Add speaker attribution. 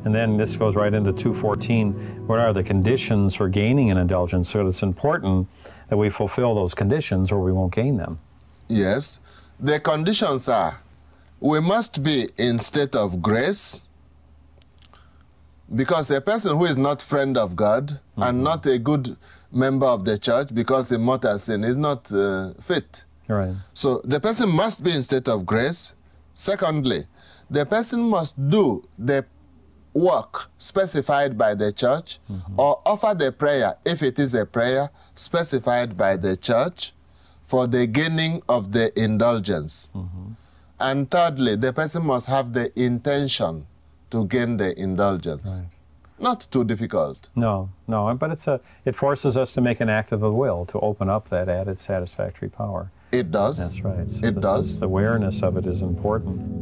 Speaker 1: And then this goes right into 2:14. What are the conditions for gaining an indulgence? So it's important that we fulfill those conditions or we won't gain them.
Speaker 2: Yes. The conditions are, we must be in state of grace, because a person who is not friend of God and not a good member of the church because he mortal sin is not fit.
Speaker 1: Right.
Speaker 2: So the person must be in state of grace. Secondly, the person must do the work specified by the church or offer the prayer, if it is a prayer, specified by the church for the gaining of the indulgence. And thirdly, the person must have the intention to gain the indulgence.
Speaker 1: Right.
Speaker 2: Not too difficult.
Speaker 1: No, but it forces us to make an act of the will to open up that added satisfactory power.
Speaker 2: It does.
Speaker 1: That's right. So
Speaker 2: it does.
Speaker 1: The awareness of it is important.